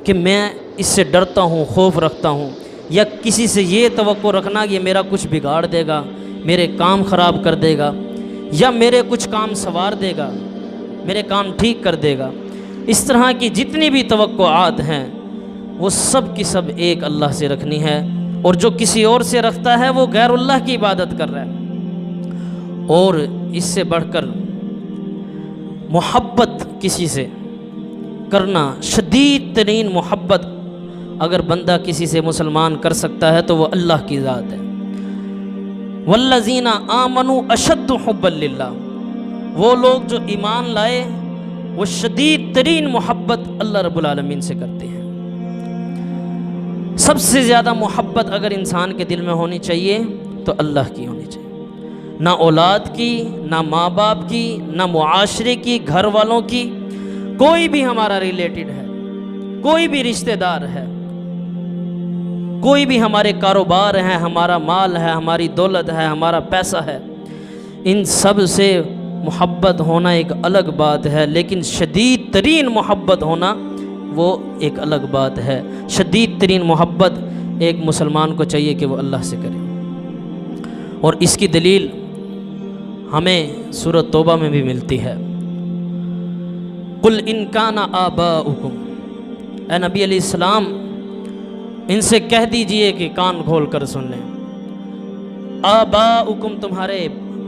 کہ میں اس سے ڈرتا ہوں، خوف رکھتا ہوں، یا کسی سے یہ توقع رکھنا کہ یہ میرا کچھ بگاڑ دے گا، میرے کام خراب کر دے گا، یا میرے کچھ کام سنوار دے گا، میرے کام ٹھیک کر دے گا، اس طرح کی جتنی بھی توقعات ہیں وہ سب کی سب ایک اللہ سے رکھنی ہے، اور جو کسی اور سے رکھتا ہے وہ غیر اللہ کی عبادت کر رہا ہے۔ اور اس سے بڑھ کر محبت کسی سے کرنا، شدید ترین محبت اگر بندہ کسی سے مسلمان کر سکتا ہے تو وہ اللہ کی ذات ہے۔ والذین آمنوا اشد حبا للہ، وہ لوگ جو ایمان لائے وہ شدید ترین محبت اللہ رب العالمین سے کرتے ہیں۔ سب سے زیادہ محبت اگر انسان کے دل میں ہونی چاہیے تو اللہ کی ہونی چاہیے، نہ اولاد کی، نہ ماں باپ کی، نہ معاشرے کی، گھر والوں کی، کوئی بھی ہمارا ریلیٹڈ ہے، کوئی بھی رشتہ دار ہے، کوئی بھی ہمارے کاروبار ہے، ہمارا مال ہے، ہماری دولت ہے، ہمارا پیسہ ہے، ان سب سے محبت ہونا ایک الگ بات ہے، لیکن شدید ترین محبت ہونا وہ ایک الگ بات ہے۔ شدید ترین محبت ایک مسلمان کو چاہیے کہ وہ اللہ سے کرے، اور اس کی دلیل ہمیں سورۃ توبہ میں بھی ملتی ہے۔ قُلْ إِنْ كَانَ آبَاؤُكُمْ، اے نبی علیہ السلام ان سے کہہ دیجئے کہ کان کھول کر سن لیں، آباؤکم تمہارے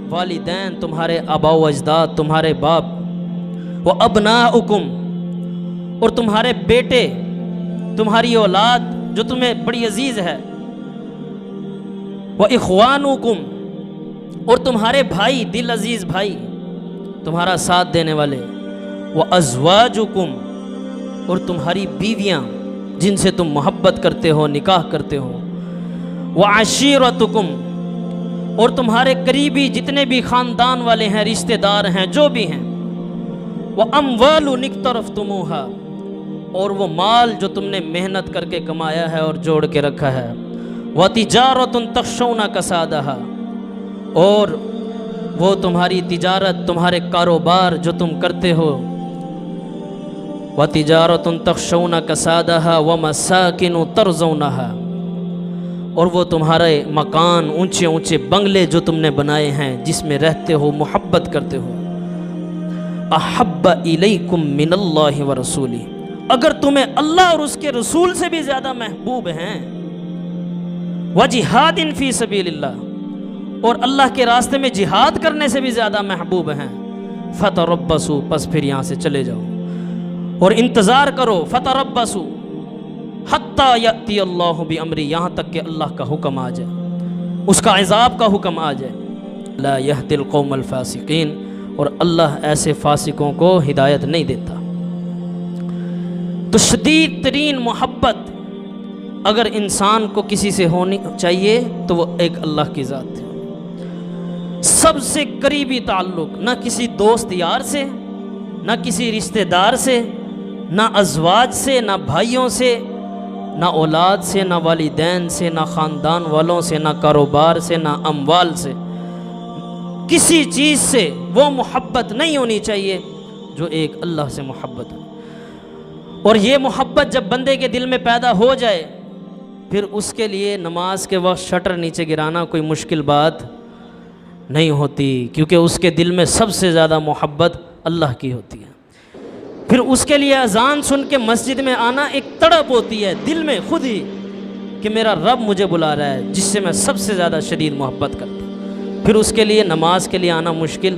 والدین، تمہارے آباء و اجداد، تمہارے باپ، و ابناؤکم اور تمہارے بیٹے، تمہاری اولاد جو تمہیں بڑی عزیز ہے، و اخوانکم اور تمہارے بھائی، دل عزیز بھائی، تمہارا ساتھ دینے والے، و ازواجکم اور تمہاری بیویاں جن سے تم محبت کرتے ہو، نکاح کرتے ہو، وعشیرتکم اور تمہارے قریبی جتنے بھی خاندان والے ہیں، رشتہ دار ہیں، جو بھی ہیں، واموال اقترفتموها اور وہ مال جو تم نے محنت کر کے کمایا ہے اور جوڑ کے رکھا ہے، وتجارۃ تخشون کسادها اور وہ تمہاری تجارت، تمہارے کاروبار جو تم کرتے ہو، وَتِجَارَةٌ تَخْشَوْنَ كَسَادَهَا وَمَسَاكِنُ تَرْضَوْنَهَا اور وہ تمہارے مکان، اونچے اونچے بنگلے جو تم نے بنائے ہیں، جس میں رہتے ہو، محبت کرتے ہو، أَحَبَّ إِلَيْكُم مِّنَ اللَّهِ وَرَسُولِهِ اگر تمہیں اللہ اور اس کے رسول سے بھی زیادہ محبوب ہیں، وَجِهَادٍ فِي سَبِيلِ اللَّهِ اور اللہ کے راستے میں جہاد کرنے سے بھی زیادہ محبوب ہیں، فَتَرَبَّصُوا پس پھر یہاں سے چلے جاؤ اور انتظار کرو، فتربصوا حتی یأتی اللہ بامری یہاں تک کہ اللہ کا حکم آ جائے، اس کا عذاب کا حکم آ جائے۔ لا یہدی القوم الفاسقین اور اللہ ایسے فاسقوں کو ہدایت نہیں دیتا۔ تو شدید ترین محبت اگر انسان کو کسی سے ہونی چاہیے تو وہ ایک اللہ کی ذات ہے۔ سب سے قریبی تعلق، نہ کسی دوست یار سے، نہ کسی رشتہ دار سے، نہ ازواج سے، نہ بھائیوں سے، نہ اولاد سے، نہ والدین سے، نہ خاندان والوں سے، نہ کاروبار سے، نہ اموال سے، کسی چیز سے وہ محبت نہیں ہونی چاہیے جو ایک اللہ سے محبت ہو۔ اور یہ محبت جب بندے کے دل میں پیدا ہو جائے پھر اس کے لیے نماز کے وقت شٹر نیچے گرانا کوئی مشکل بات نہیں ہوتی، کیونکہ اس کے دل میں سب سے زیادہ محبت اللہ کی ہوتی ہے۔ پھر اس کے لیے اذان سن کے مسجد میں آنا ایک تڑپ ہوتی ہے دل میں خود ہی کہ میرا رب مجھے بلا رہا ہے، جس سے میں سب سے زیادہ شدید محبت کرتا ہوں۔ پھر اس کے لیے نماز کے لیے آنا مشکل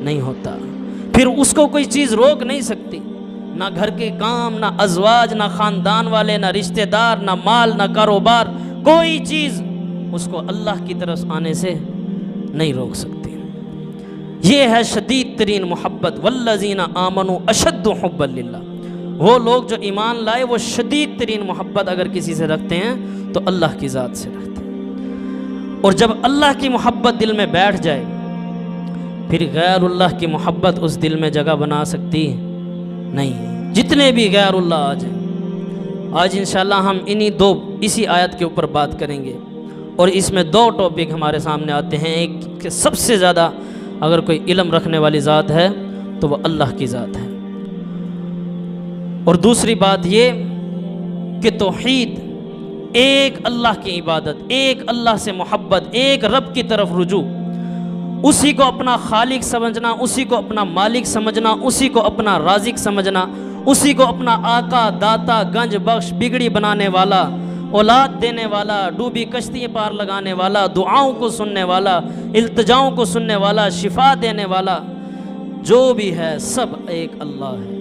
نہیں ہوتا، پھر اس کو کوئی چیز روک نہیں سکتی، نہ گھر کے کام، نہ ازواج، نہ خاندان والے، نہ رشتہ دار، نہ مال، نہ کاروبار، کوئی چیز اس کو اللہ کی طرف آنے سے نہیں روک سکتی۔ یہ ہے شدید ترین محبت، والذین آمنوا اشد حبا للہ، وہ لوگ جو ایمان لائے وہ شدید ترین محبت اگر کسی سے رکھتے ہیں تو اللہ کی ذات سے رکھتے ہیں۔ اور جب اللہ کی محبت دل میں بیٹھ جائے پھر غیر اللہ کی محبت اس دل میں جگہ بنا سکتی نہیں، جتنے بھی غیر اللہ آ جائیں۔ آج انشاءاللہ ہم اسی آیت کے اوپر بات کریں گے، اور اس میں دو ٹاپک ہمارے سامنے آتے ہیں، ایک کہ سب سے زیادہ اگر کوئی علم رکھنے والی ذات ہے تو وہ اللہ کی ذات ہے، اور دوسری بات یہ کہ توحید، ایک اللہ کی عبادت، ایک اللہ سے محبت، ایک رب کی طرف رجوع، اسی کو اپنا خالق سمجھنا، اسی کو اپنا مالک سمجھنا، اسی کو اپنا رازق سمجھنا، اسی کو اپنا آقا، داتا، گنج بخش، بگڑی بنانے والا، اولاد دینے والا، ڈوبی کشتی پار لگانے والا، دعاؤں کو سننے والا، التجاؤں کو سننے والا، شفا دینے والا، جو بھی ہے سب ایک اللہ ہے۔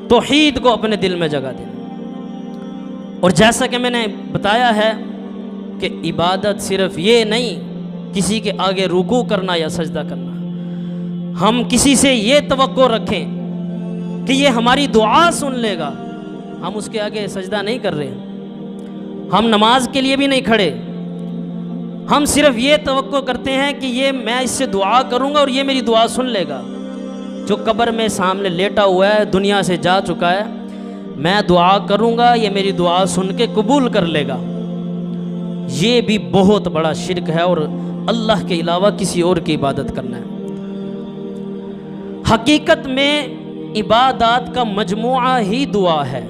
توحید کو اپنے دل میں جگہ دینا۔ اور جیسا کہ میں نے بتایا ہے کہ عبادت صرف یہ نہیں کسی کے آگے رکوع کرنا یا سجدہ کرنا، ہم کسی سے یہ توقع رکھیں کہ یہ ہماری دعا سن لے گا، ہم اس کے آگے سجدہ نہیں کر رہے، ہم نماز کے لیے بھی نہیں کھڑے، ہم صرف یہ توقع کرتے ہیں کہ یہ میں اس سے دعا کروں گا اور یہ میری دعا سن لے گا۔ جو قبر میں سامنے لیٹا ہوا ہے، دنیا سے جا چکا ہے، میں دعا کروں گا یہ میری دعا سن کے قبول کر لے گا، یہ بھی بہت بڑا شرک ہے اور اللہ کے علاوہ کسی اور کی عبادت کرنا ہے۔ حقیقت میں عبادات کا مجموعہ ہی دعا ہے۔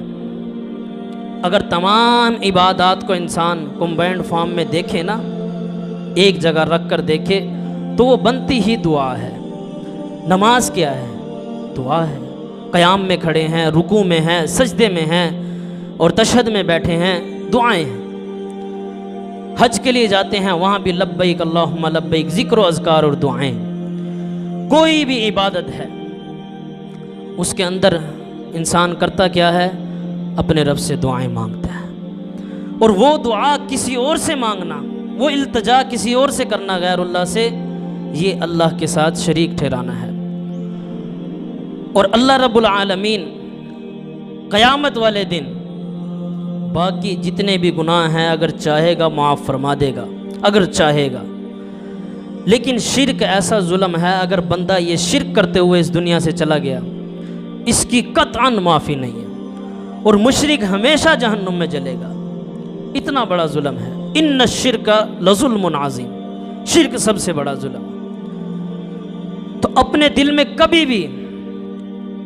اگر تمام عبادات کو انسان کمبائنڈ فارم میں دیکھے نا، ایک جگہ رکھ کر دیکھے تو وہ بنتی ہی دعا ہے۔ نماز کیا ہے؟ دعا ہے۔ قیام میں کھڑے ہیں، رکوع میں ہیں، سجدے میں ہیں اور تشہد میں بیٹھے ہیں، دعائیں ہیں۔ حج کے لیے جاتے ہیں، وہاں بھی لبیک اللہم لبیک، ذکر و اذکار اور دعائیں۔ کوئی بھی عبادت ہے اس کے اندر انسان کرتا کیا ہے؟ اپنے رب سے دعائیں مانگتا ہے، اور وہ دعا کسی اور سے مانگنا، وہ التجا کسی اور سے کرنا غیر اللہ سے، یہ اللہ کے ساتھ شریک ٹھہرانا ہے۔ اور اللہ رب العالمین قیامت والے دن باقی جتنے بھی گناہ ہیں اگر چاہے گا معاف فرما دے گا، اگر چاہے گا۔ لیکن شرک ایسا ظلم ہے، اگر بندہ یہ شرک کرتے ہوئے اس دنیا سے چلا گیا، اس کی قطعاً معافی نہیں ہے، اور مشرک ہمیشہ جہنم میں جلے گا۔ اتنا بڑا ظلم ہے۔ ان الشرک لظلم عظیم، شرک سب سے بڑا ظلم۔ تو اپنے دل میں کبھی بھی،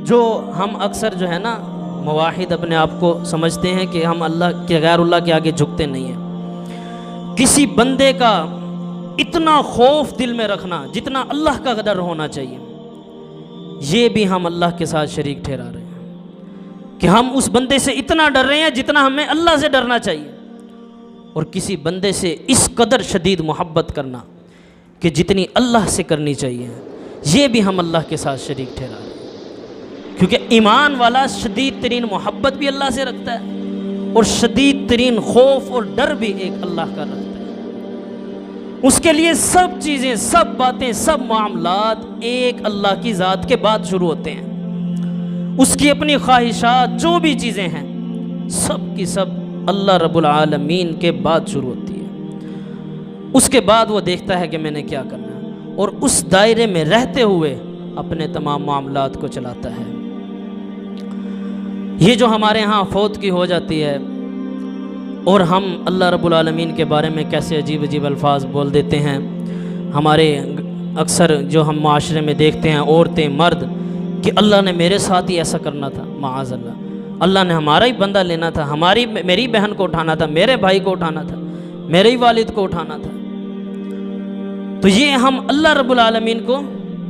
جو ہم اکثر جو ہے نا مواحد اپنے آپ کو سمجھتے ہیں کہ ہم اللہ کے غیر اللہ کے آگے جھکتے نہیں ہیں، کسی بندے کا اتنا خوف دل میں رکھنا جتنا اللہ کا ڈر ہونا چاہیے، یہ بھی ہم اللہ کے ساتھ شریک ٹھہرا رہے ہیں کہ ہم اس بندے سے اتنا ڈر رہے ہیں جتنا ہمیں اللہ سے ڈرنا چاہیے، اور کسی بندے سے اس قدر شدید محبت کرنا کہ جتنی اللہ سے کرنی چاہیے، یہ بھی ہم اللہ کے ساتھ شریک ٹھہرا رہے ہیں۔ کیونکہ ایمان والا شدید ترین محبت بھی اللہ سے رکھتا ہے، اور شدید ترین خوف اور ڈر بھی ایک اللہ کا رکھتا ہے۔ اس کے لیے سب چیزیں، سب باتیں، سب معاملات ایک اللہ کی ذات کے بعد شروع ہوتے ہیں۔ اس کی اپنی خواہشات جو بھی چیزیں ہیں سب کی سب اللہ رب العالمین کے بعد شروع ہوتی ہے۔ اس کے بعد وہ دیکھتا ہے کہ میں نے کیا کرنا ہے، اور اس دائرے میں رہتے ہوئے اپنے تمام معاملات کو چلاتا ہے۔ یہ جو ہمارے ہاں فوت کی ہو جاتی ہے اور ہم اللہ رب العالمین کے بارے میں کیسے عجیب عجیب الفاظ بول دیتے ہیں، ہمارے اکثر جو ہم معاشرے میں دیکھتے ہیں عورتیں، مرد، کہ اللہ نے میرے ساتھ ہی ایسا کرنا تھا، معاذ اللہ نے ہمارا ہی بندہ لینا تھا، میری بہن کو اٹھانا تھا، میرے بھائی کو اٹھانا تھا، میرے ہی والد کو اٹھانا تھا۔ تو یہ ہم اللہ رب العالمین کو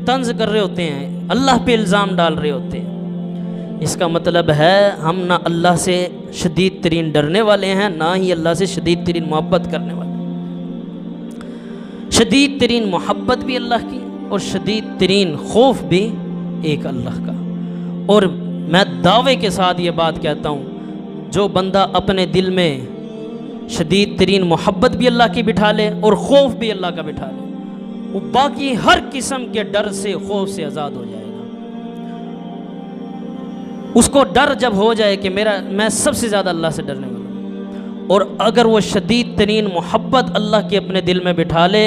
طنز کر رہے ہوتے ہیں، اللہ پہ الزام ڈال رہے ہوتے ہیں۔ اس کا مطلب ہے ہم نہ اللہ سے شدید ترین ڈرنے والے ہیں، نہ ہی اللہ سے شدید ترین محبت کرنے والے۔ شدید ترین محبت بھی اللہ کی اور شدید ترین خوف بھی ایک اللہ کا۔ اور میں دعوے کے ساتھ یہ بات کہتا ہوں، جو بندہ اپنے دل میں شدید ترین محبت بھی اللہ کی بٹھا لے اور خوف بھی اللہ کا بٹھا لے، وہ باقی ہر قسم کے ڈر سے، خوف سے آزاد ہو جائے گا۔ اس کو ڈر جب ہو جائے کہ میں سب سے زیادہ اللہ سے ڈرنے والا ہوں، اور اگر وہ شدید ترین محبت اللہ کی اپنے دل میں بٹھا لے،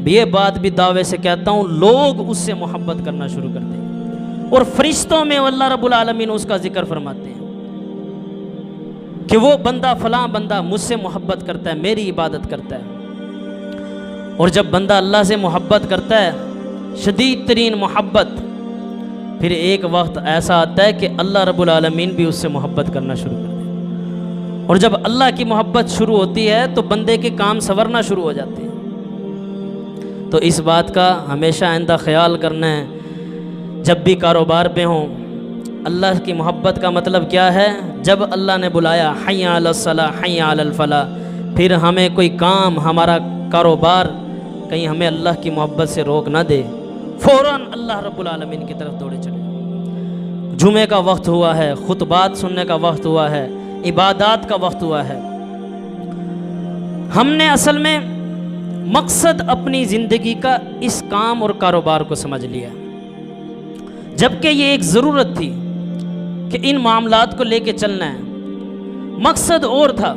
یہ بات بھی دعوے سے کہتا ہوں، لوگ اس سے محبت کرنا شروع کر دیں گے، اور فرشتوں میں اللہ رب العالمین اس کا ذکر فرماتے ہیں کہ وہ بندہ، فلاں بندہ مجھ سے محبت کرتا ہے، میری عبادت کرتا ہے۔ اور جب بندہ اللہ سے محبت کرتا ہے، شدید ترین محبت، پھر ایک وقت ایسا آتا ہے کہ اللہ رب العالمین بھی اس سے محبت کرنا شروع کر دے، اور جب اللہ کی محبت شروع ہوتی ہے تو بندے کے کام سنورنا شروع ہو جاتے ہیں۔ تو اس بات کا ہمیشہ آئندہ خیال کرنا ہے، جب بھی کاروبار پہ ہوں، اللہ کی محبت کا مطلب کیا ہے؟ جب اللہ نے بلایا حی علی الصلاۃ حی علی الفلاح، پھر ہمیں کوئی کام، ہمارا کاروبار کہیں ہمیں اللہ کی محبت سے روک نہ دے، فوراً اللہ رب العالمین کی طرف دوڑے چلے۔ جمعے کا وقت ہوا ہے، خطبات سننے کا وقت ہوا ہے، عبادات کا وقت ہوا ہے، ہم نے اصل میں مقصد اپنی زندگی کا اس کام اور کاروبار کو سمجھ لیا، جبکہ یہ ایک ضرورت تھی کہ ان معاملات کو لے کے چلنا ہے۔ مقصد اور تھا،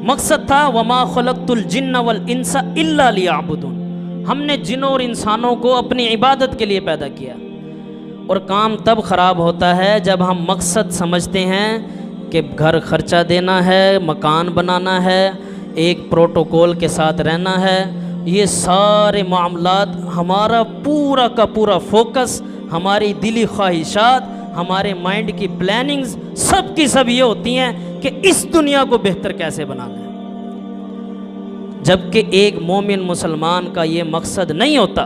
مقصد تھا وَمَا خَلَقْتُ الْجِنَّ وَالْإِنسَ إِلَّا لِيَعْبُدُونَ، ہم نے جنوں اور انسانوں کو اپنی عبادت کے لیے پیدا کیا۔ اور کام تب خراب ہوتا ہے جب ہم مقصد سمجھتے ہیں کہ گھر خرچہ دینا ہے، مکان بنانا ہے، ایک پروٹوکول کے ساتھ رہنا ہے، یہ سارے معاملات، ہمارا پورا کا پورا فوکس، ہماری دلی خواہشات، ہمارے مائنڈ کی پلاننگز سب کی سب یہ ہوتی ہیں کہ اس دنیا کو بہتر کیسے بنانا ہے۔ جبکہ ایک مومن مسلمان کا یہ مقصد نہیں ہوتا،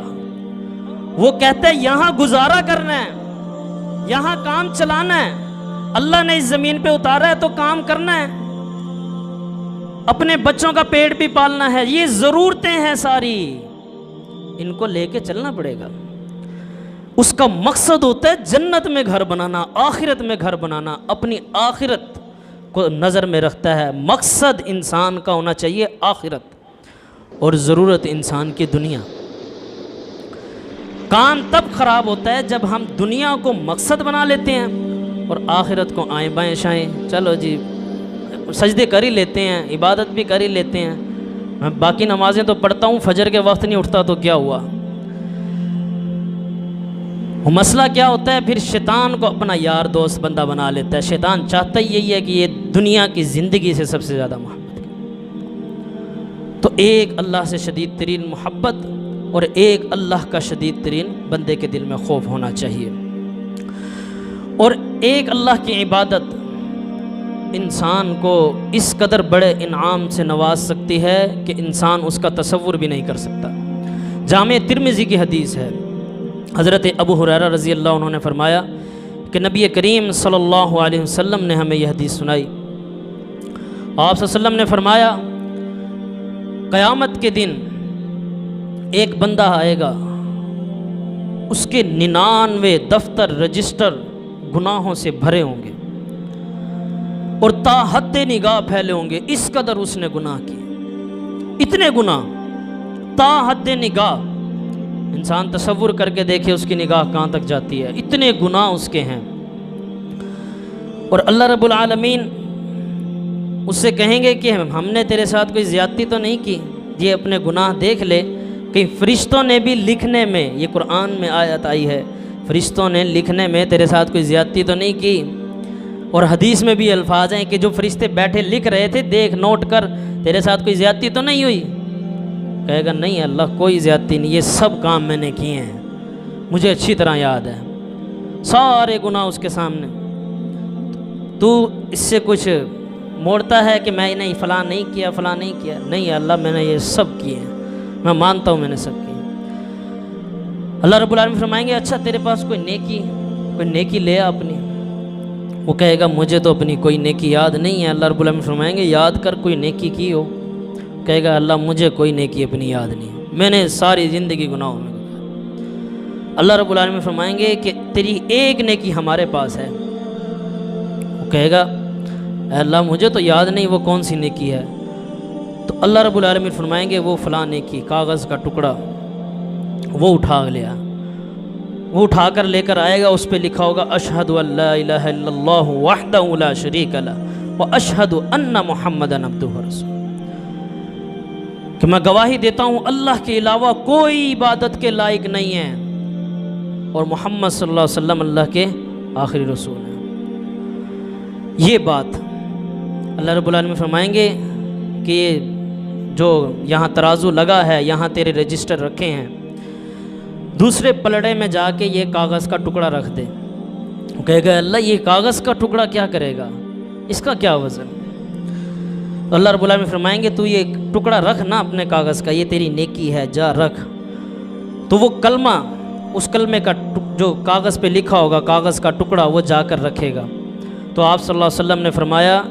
وہ کہتا ہے یہاں گزارا کرنا ہے، یہاں کام چلانا ہے، اللہ نے اس زمین پہ اتارا ہے تو کام کرنا ہے، اپنے بچوں کا پیٹ بھی پالنا ہے، یہ ضرورتیں ہیں ساری، ان کو لے کے چلنا پڑے گا۔ اس کا مقصد ہوتا ہے جنت میں گھر بنانا، آخرت میں گھر بنانا، اپنی آخرت کو نظر میں رکھتا ہے۔ مقصد انسان کا ہونا چاہیے آخرت، اور ضرورت انسان کی دنیا۔ کام تب خراب ہوتا ہے جب ہم دنیا کو مقصد بنا لیتے ہیں اور آخرت کو آئیں بائیں شائیں، چلو جی سجدے کر ہی لیتے ہیں، عبادت بھی کر ہی لیتے ہیں، میں باقی نمازیں تو پڑھتا ہوں، فجر کے وقت نہیں اٹھتا تو کیا ہوا۔ مسئلہ کیا ہوتا ہے؟ پھر شیطان کو اپنا یار دوست بندہ بنا لیتا ہے۔ شیطان چاہتا ہی یہی ہے کہ یہ دنیا کی زندگی سے سب سے زیادہ محبت کرے۔ تو ایک اللہ سے شدید ترین محبت اور ایک اللہ کا شدید ترین بندے کے دل میں خوف ہونا چاہیے، اور ایک اللہ کی عبادت انسان کو اس قدر بڑے انعام سے نواز سکتی ہے کہ انسان اس کا تصور بھی نہیں کر سکتا۔ جامع ترمذی کی حدیث ہے، حضرت ابو ہریرہ رضی اللہ عنہ نے فرمایا کہ نبی کریم صلی اللہ علیہ وسلم نے ہمیں یہ حدیث سنائی۔ آپ صلی اللہ علیہ وسلم نے فرمایا قیامت کے دن ایک بندہ آئے گا، اس کے 99 دفتر رجسٹر گناہوں سے بھرے ہوں گے اور تا حد نگاہ پھیلے ہوں گے، اس قدر اس نے گناہ کیے، اتنے گناہ تا حد نگاہ۔ انسان تصور کر کے دیکھے اس کی نگاہ کہاں تک جاتی ہے، اتنے گناہ اس کے ہیں۔ اور اللہ رب العالمین اس سے کہیں گے کہ ہم نے تیرے ساتھ کوئی زیادتی تو نہیں کی، یہ اپنے گناہ دیکھ لے۔ کہ فرشتوں نے بھی لکھنے میں، یہ قرآن میں آیت آئی ہے، فرشتوں نے لکھنے میں تیرے ساتھ کوئی زیادتی تو نہیں کی۔ اور حدیث میں بھی الفاظ ہیں کہ جو فرشتے بیٹھے لکھ رہے تھے، دیکھ نوٹ کر تیرے ساتھ کوئی زیادتی تو نہیں ہوئی؟ کہے گا نہیں اللہ کوئی زیادتی نہیں، یہ سب کام میں نے کیے ہیں، مجھے اچھی طرح یاد ہے، سارے گناہ اس کے سامنے۔ تو اس سے کچھ موڑتا ہے کہ میں نہیں فلاں نہیں کیا، فلاں نہیں کیا؟ نہیں اللہ میں نے یہ سب کیے ہیں، میں مانتا ہوں میں نے سب کیے۔ اللہ رب العالمین فرمائیں گے اچھا تیرے پاس کوئی نیکی لے آ اپنی۔ وہ کہے گا مجھے تو اپنی کوئی نیکی یاد نہیں ہے۔ اللہ رب العالمین فرمائیں گے یاد کر کوئی نیکی کی ہو۔ کہے گا اللہ مجھے کوئی نیکی اپنی یاد نہیں، میں نے ساری زندگی گناہوں میں گزاری۔ اللہ رب العالمین فرمائیں گے کہ تیری ایک نیکی ہمارے پاس ہے۔ وہ کہے گا اے اللہ مجھے تو یاد نہیں وہ کون سی نیکی ہے۔ تو اللہ رب العالمین فرمائیں گے وہ فلاں نیکی، کاغذ کا ٹکڑا وہ اٹھا لیا، وہ اٹھا کر لے کر آئے گا، اس پہ لکھا ہوگا اشہد ان لا الہ الا اللہ وحدہ لا شریک لہ واشہد ان محمدا عبدہ ورسولہ، کہ میں گواہی دیتا ہوں اللہ کے علاوہ کوئی عبادت کے لائق نہیں ہے اور محمد صلی اللہ علیہ وسلم اللہ کے آخری رسول ہیں۔ یہ بات اللہ رب العالمین فرمائیں گے کہ یہ جو یہاں ترازو لگا ہے، یہاں تیرے رجسٹر رکھے ہیں، دوسرے پلڑے میں جا کے یہ کاغذ کا ٹکڑا رکھ دے۔ وہ کہے گا اللہ یہ کاغذ کا ٹکڑا کیا کرے گا؟ اس کا کیا وزن؟ تو اللہ رب العالمین فرمائیں گے تو یہ ٹکڑا رکھ نا اپنے کاغذ کا، یہ تیری نیکی ہے، جا رکھ۔ تو وہ کلمہ، اس کلمے کا جو کاغذ پہ لکھا ہوگا، کاغذ کا ٹکڑا، وہ جا کر رکھے گا۔ تو آپ صلی اللہ علیہ وسلم نے فرمایا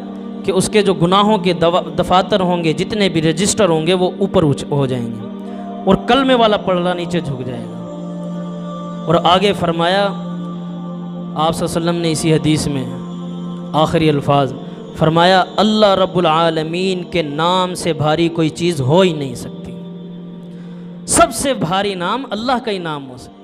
کہ اس کے جو گناہوں کے دفاتر ہوں گے، جتنے بھی رجسٹر ہوں گے، وہ اوپر ہو جائیں گے، اور کلمے والا پلڑا نیچے جھک جائے گا۔ اور آگے فرمایا آپ صلی اللہ علیہ وسلم نے اسی حدیث میں آخری الفاظ فرمایا، اللہ رب العالمین کے نام سے بھاری کوئی چیز ہو ہی نہیں سکتی، سب سے بھاری نام اللہ کا ہی نام ہو سکتا۔